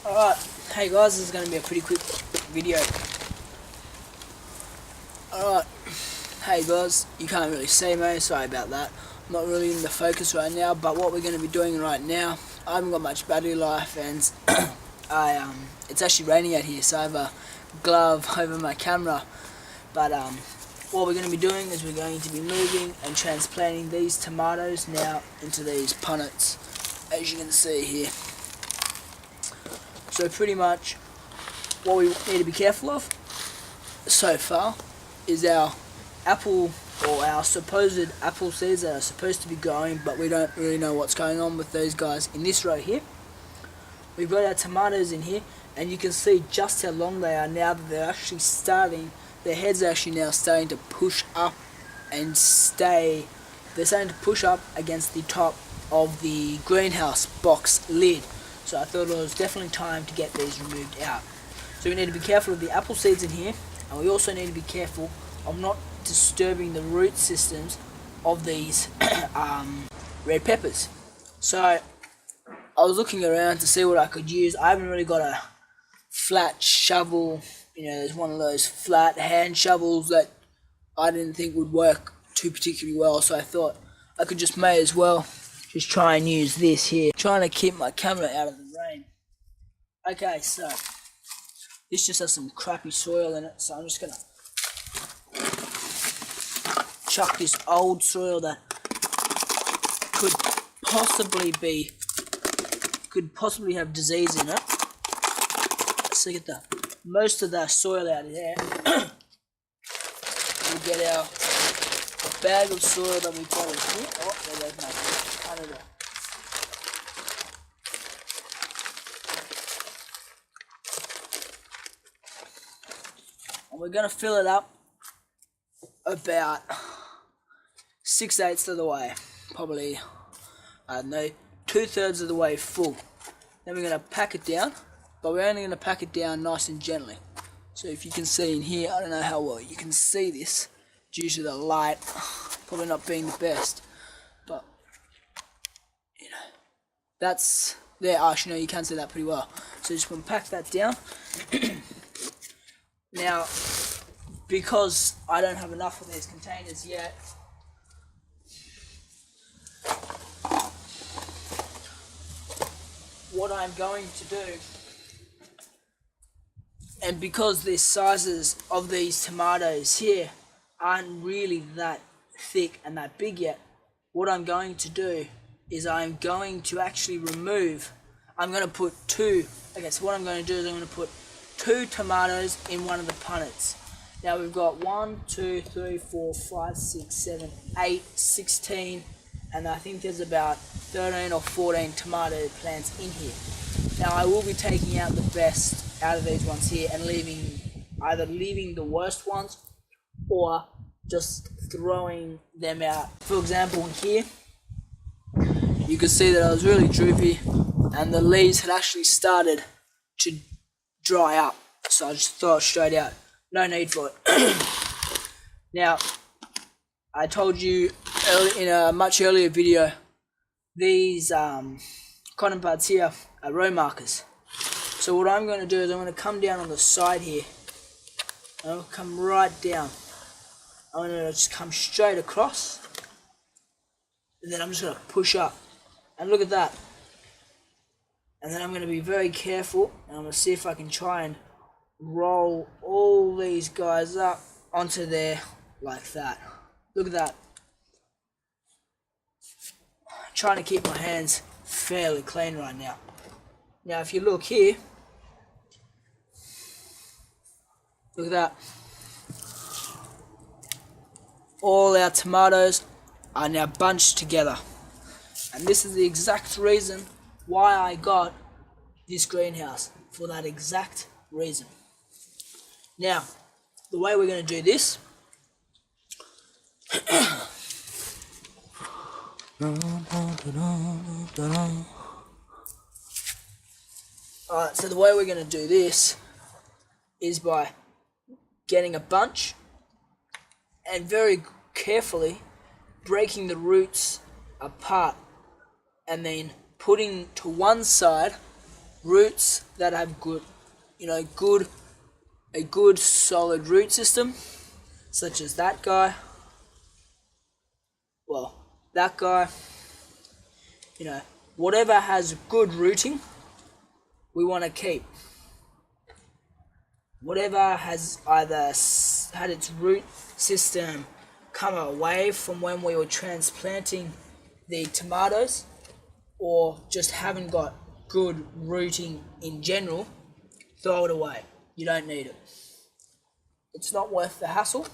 Alright, hey guys, this is going to be a pretty quick video. Alright, hey guys, you can't really see me, sorry about that. I'm not really in the focus right now, but what we're going to be doing right now, I haven't got much battery life and it's actually raining out here, so I have a glove over my camera. But what we're going to be doing is we're going to be moving and transplanting these tomatoes now into these punnets, as you can see here. So pretty much what we need to be careful of so far is our apple, or our supposed apple seeds that are supposed to be growing, but we don't really know what's going on with those guys in this row here. We've got our tomatoes in here, and you can see just how long they are now that they're actually starting, their heads are actually now starting to push up and they're starting to push up against the top of the greenhouse box lid. So I thought it was definitely time to get these removed out. So we need to be careful of the apple seeds in here, and we also need to be careful of not disturbing the root systems of these red peppers. So I was looking around to see what I could use. I haven't really got a flat shovel, there's one of those flat hand shovels that I didn't think would work too particularly well, so I thought I could just may as well just try and use this here, trying to keep my camera out of the rain. Okay, so this just has some crappy soil in it, so I'm just gonna chuck this old soil that could possibly have disease in it. Let's get most of that soil out of there. We'll get our bag of soil that we got in here. Oh, there goes my Canada. And we're going to fill it up about 6/8 of the way. Probably, I don't know, 2/3 of the way full. Then we're going to pack it down, but we're only going to pack it down nice and gently. So if you can see in here, I don't know how well you can see this due to the light probably not being the best, but that's there. Actually, no, you can see that pretty well. So just going to pack that down. Now, because I don't have enough of these containers yet, what I'm going to do, and because the sizes of these tomatoes here aren't really that thick and that big yet, what I'm going to do is I'm going to actually put two, okay, so what I'm going to do is I'm going to put 2 tomatoes in one of the punnets. Now we've got 1, 2, 3, 4, 5, 6, 7, 8, 16, and I think there's about 13 or 14 tomato plants in here. Now I will be taking out the best out of these ones here and either leaving the worst ones or just throwing them out. For example, here you can see that I was really droopy and the leaves had actually started to dry up, so I just throw it straight out. No need for it. Now, I told you in a much earlier video, these cotton buds here are row markers. So what I'm going to do is I'm going to come down on the side here. I'll come right down. I'm going to just come straight across, and then I'm just going to push up. And look at that. And then I'm going to be very careful, and I'm going to see if I can try and roll all these guys up onto there like that. Look at that. I'm trying to keep my hands fairly clean right now. Now if you look here, look at that. All our tomatoes are now bunched together. And this is the exact reason why I got this greenhouse, for that exact reason. Now, the way we're going to do this, alright, so the way we're going to do this is by getting a bunch and very carefully breaking the roots apart and then putting to one side roots that have good, a good solid root system, such as that guy. Well, that guy. Whatever has good rooting, we want to keep. Whatever has either had its root system come away from when we were transplanting the tomatoes, or just haven't got good rooting in general, throw it away. You don't need it. It's not worth the hassle.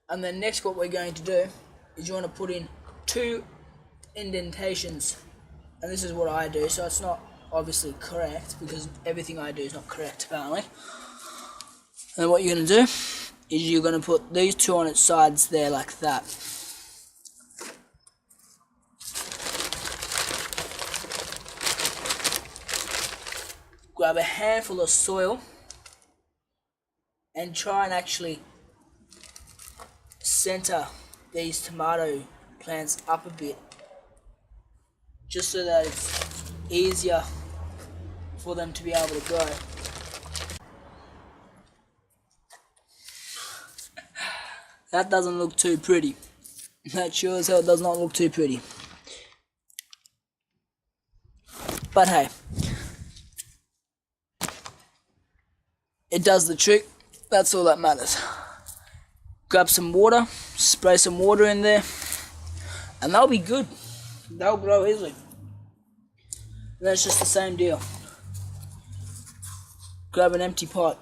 And then next, what we're going to do is you want to put in 2 indentations, and this is what I do, so it's not obviously correct because everything I do is not correct apparently. And then what you're going to do is you're going to put these 2 on its sides there like that. Grab a handful of soil and try and actually center these tomato plants up a bit, just so that it's easier for them to be able to grow. That doesn't look too pretty. That sure as hell does not look too pretty. But hey, it does the trick. That's all that matters. Grab some water, spray some water in there, and they'll be good. They'll grow easily. And that's just the same deal. Grab an empty pot.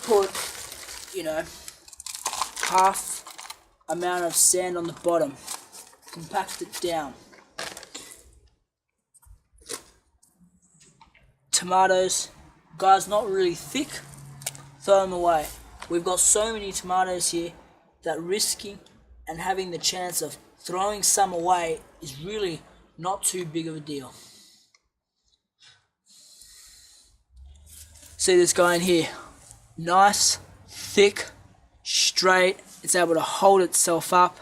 Put, half amount of sand on the bottom. Compact it down. Tomatoes, guys, not really thick. Throw them away. We've got so many tomatoes here that risking and having the chance of throwing some away is really not too big of a deal. See this guy in here? Nice, thick, straight. It's able to hold itself up.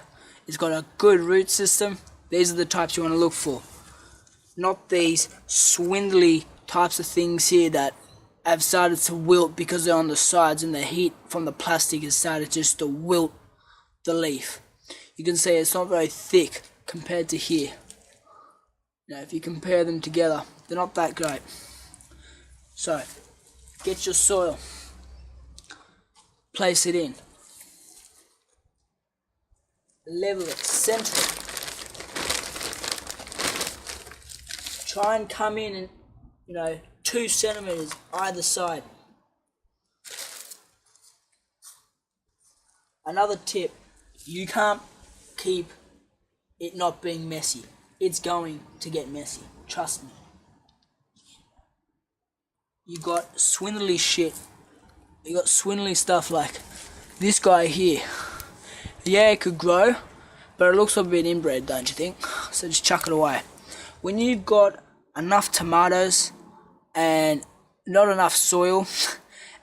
It's got a good root system. These are the types you want to look for. Not these swindly types of things here that have started to wilt because they're on the sides and the heat from the plastic has started just to wilt the leaf. You can see it's not very thick compared to here. Now, if you compare them together, they're not that great. So, get your soil, place it in, level it, center it. Try and come in and, 2 centimeters either side. Another tip, you can't keep it not being messy. It's going to get messy, trust me. You got swindly shit. You got swindly stuff like this guy here. Yeah, it could grow, but it looks a bit inbred, don't you think? So just chuck it away. When you've got enough tomatoes and not enough soil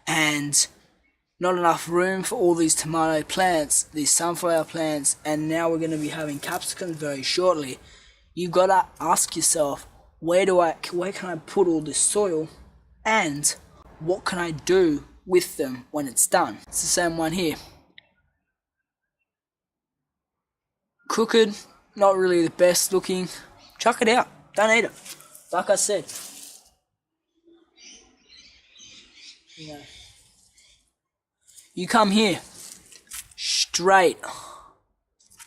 and not enough room for all these tomato plants, these sunflower plants, and now we're going to be having capsicums very shortly, you've got to ask yourself, where can I put all this soil, and what can I do with them when it's done? It's the same one here. Crooked, not really the best looking. Chuck it out, don't eat it. Like I said, you come here, straight.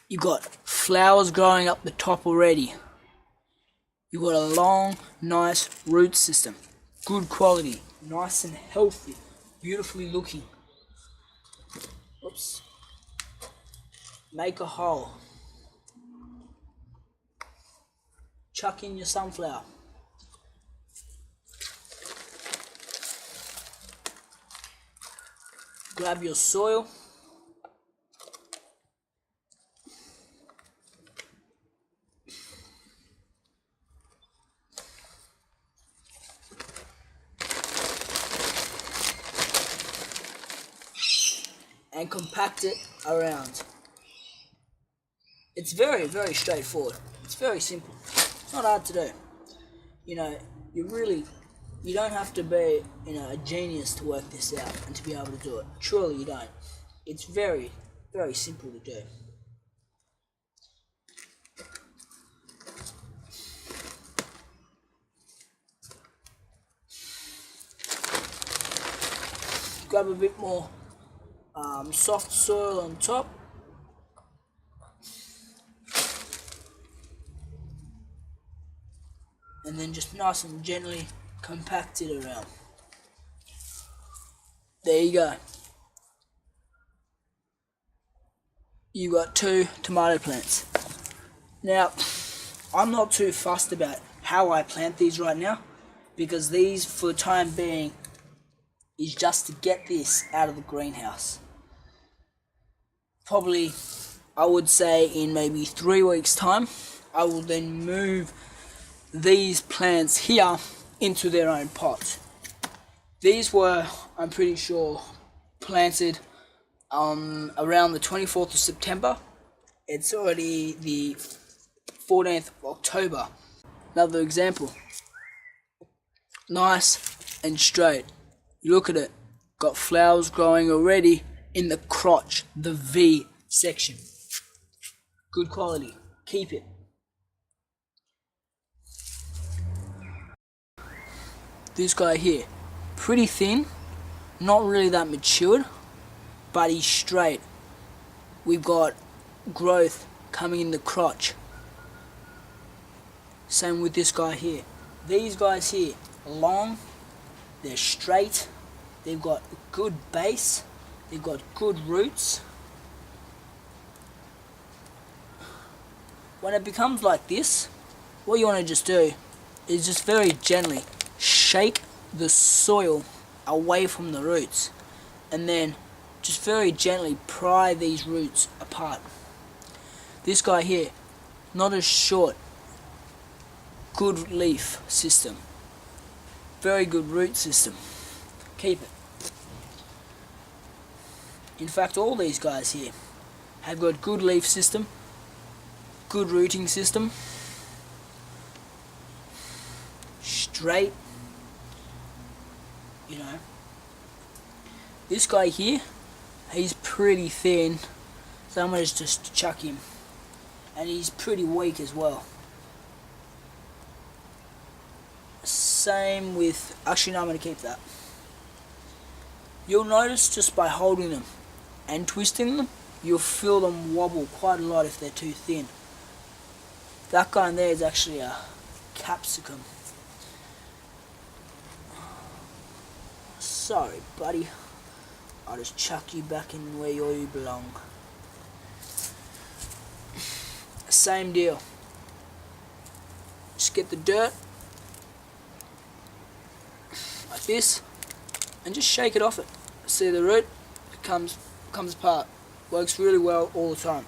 You got flowers growing up the top already. You got a long, nice root system. Good quality, nice and healthy, beautifully looking. Oops. Make a hole. Chuck in your sunflower. Grab your soil. And compact it around. It's very, very straightforward. It's very simple. Not hard to do. you know, you don't have to be, a genius to work this out and to be able to do it. Truly, you don't. It's very, very simple to do. Grab a bit more soft soil on top. And then just nice and gently compact it around. There you go. You got 2 tomato plants. Now, I'm not too fussed about how I plant these right now, because these, for the time being, is just to get this out of the greenhouse. Probably, I would say in maybe 3 weeks' time, I will then move these plants here into their own pots. These were, I'm pretty sure, planted around the 24th of September. It's already the 14th of October. Another example. Nice and straight. You look at it, got flowers growing already in the crotch, the V section. Good quality. Keep it. This guy here, pretty thin, not really that matured, but he's straight. We've got growth coming in the crotch. Same with this guy here. These guys here, long, they're straight, they've got good base, they've got good roots. When it becomes like this, what you want to just do is just very gently shake the soil away from the roots, and then just very gently pry these roots apart. This guy here, not as short, good leaf system, very good root system. Keep it. In fact, all these guys here have got good leaf system, good rooting system, straight. This guy here, he's pretty thin, so I'm going to just chuck him. And he's pretty weak as well. Same with, actually no, I'm going to keep that. You'll notice just by holding them and twisting them, you'll feel them wobble quite a lot if they're too thin. That guy in there is actually a capsicum. Sorry, buddy. I'll just chuck you back in where you belong. Same deal. Just get the dirt like this and just shake it off it. See the root? It comes apart. Works really well all the time.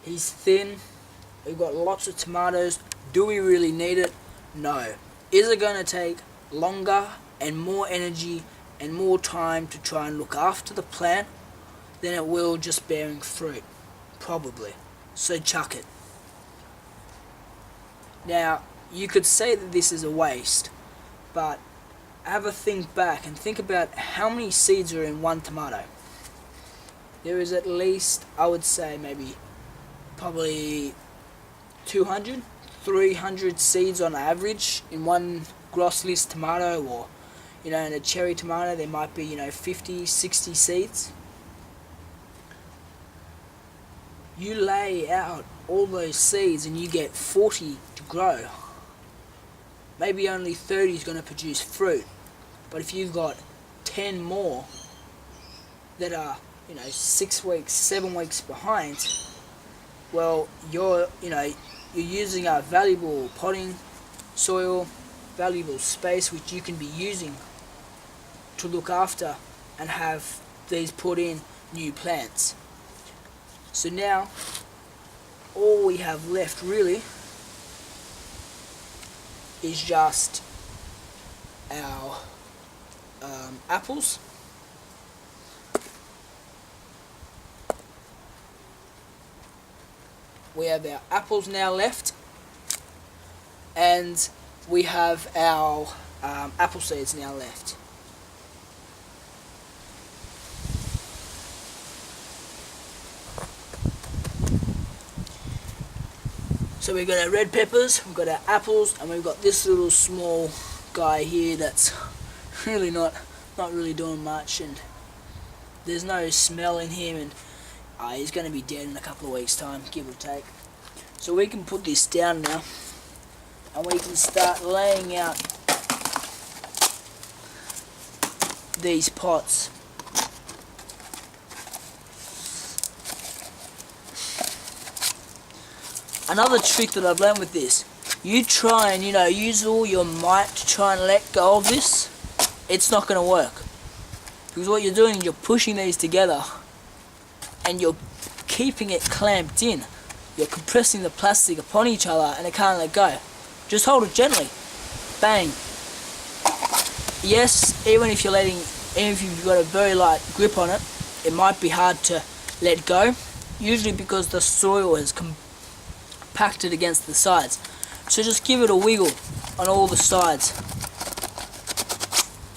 He's thin. We've got lots of tomatoes. Do we really need it? No. Is it going to take longer and more energy and more time to try and look after the plant than it will just bearing fruit? Probably. So chuck it. Now, you could say that this is a waste, but have a think back and think about how many seeds are in one tomato. There is at least, I would say, maybe probably 200, 300 seeds on average in one grossless tomato, or in a cherry tomato there might be 50, 60 seeds. You lay out all those seeds and you get 40 to grow. Maybe only 30 is going to produce fruit, but if you've got 10 more that are 6 weeks, 7 weeks behind, well, you're using a valuable potting soil, valuable space which you can be using to look after and have these put in new plants. So now all we have left really is just our apples. we have our apples now left, and we have our apple seeds now left. So we've got our red peppers, we've got our apples, and we've got this little small guy here that's really not really doing much, and there's no smell in him, and he's going to be dead in a couple of weeks' time, give or take. So we can put this down now, and we can start laying out these pots. Another trick that I've learned with this, you try and, use all your might to try and let go of this, it's not going to work. Because what you're doing is you're pushing these together and you're keeping it clamped in. You're compressing the plastic upon each other and it can't let go. Just hold it gently. Bang. Yes, even if you've got a very light grip on it, it might be hard to let go. Usually because the soil has compacted against the sides. So just give it a wiggle on all the sides,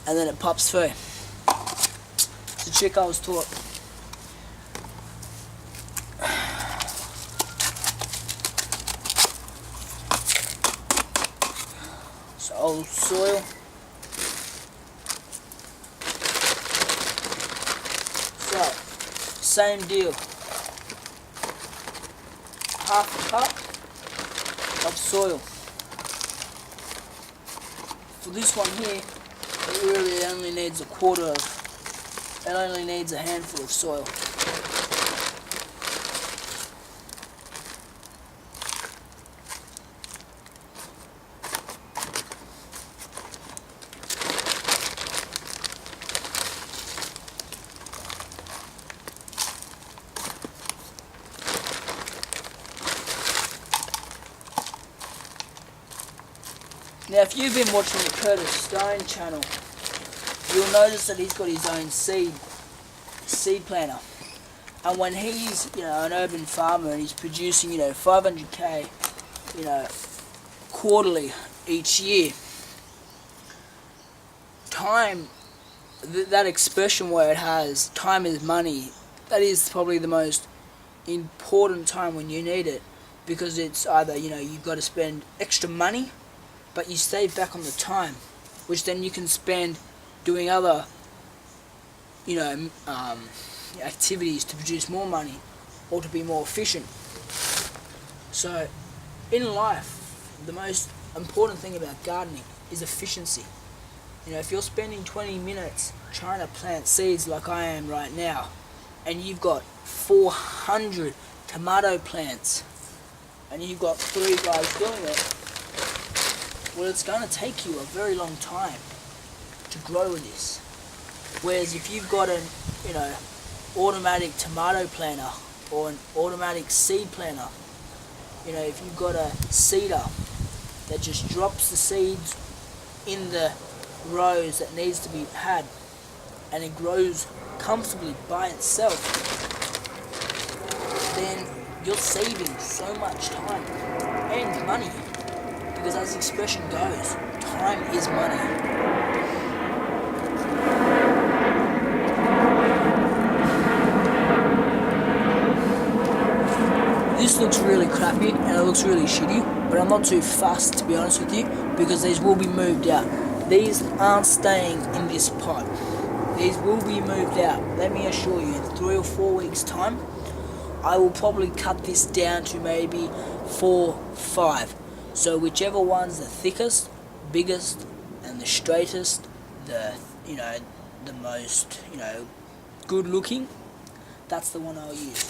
and then it pops through. It's a trick I was taught. So old soil. So, same deal. Half a cup of soil. For this one here, it really only needs it only needs a handful of soil. Now, if you've been watching the Curtis Stone channel, you'll notice that he's got his own seed planter. And when he's, an urban farmer and he's producing, 500k, quarterly each year, time, that expression where it has, time is money, that is probably the most important time when you need it. Because it's either, you've got to spend extra money, but you save back on the time, which then you can spend doing other, activities to produce more money or to be more efficient. So, in life, the most important thing about gardening is efficiency. If you're spending 20 minutes trying to plant seeds like I am right now, and you've got 400 tomato plants, and you've got 3 guys doing it, well, it's going to take you a very long time to grow this. Whereas if you've got an, automatic tomato planter or an automatic seed planter, if you've got a seeder that just drops the seeds in the rows that needs to be had, and it grows comfortably by itself, then you're saving so much time and money. Because as the expression goes, time is money. This looks really crappy and it looks really shitty, but I'm not too fussed, to be honest with you, because these will be moved out. These aren't staying in this pot. These will be moved out. Let me assure you, in 3 or 4 weeks' time, I will probably cut this down to maybe 4, 5. So whichever one's the thickest, biggest, and the straightest, the most, good looking, that's the one I'll use.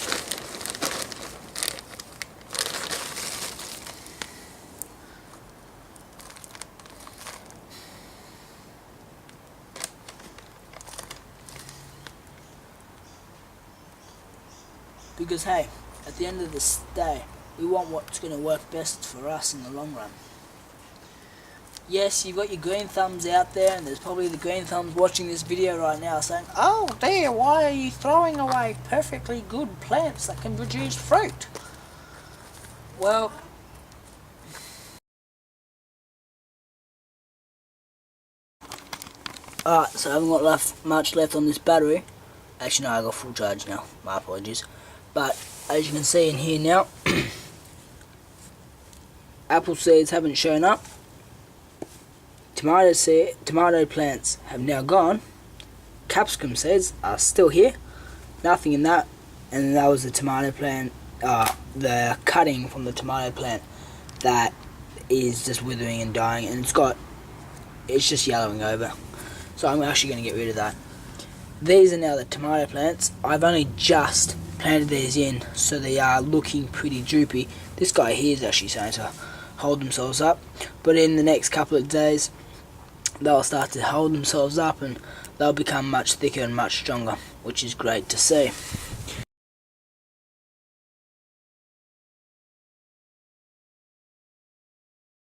Because hey, at the end of the day, we want what's going to work best for us in the long run. Yes, you've got your green thumbs out there, and there's probably the green thumbs watching this video right now saying, "Oh dear, why are you throwing away perfectly good plants that can produce fruit?" Well, alright, so I haven't got much left on this battery. Actually, no, I got full charge now. My apologies. But as you can see in here now, apple seeds haven't shown up. Tomato plants have now gone. Capsicum seeds are still here. Nothing in that. And that was the tomato plant, the cutting from the tomato plant that is just withering and dying, and it's just yellowing over. So I'm actually going to get rid of that. These are now the tomato plants. I've only just planted these in, so they are looking pretty droopy. This guy here is actually starting to hold themselves up, but in the next couple of days they'll start to hold themselves up and they'll become much thicker and much stronger, which is great to see.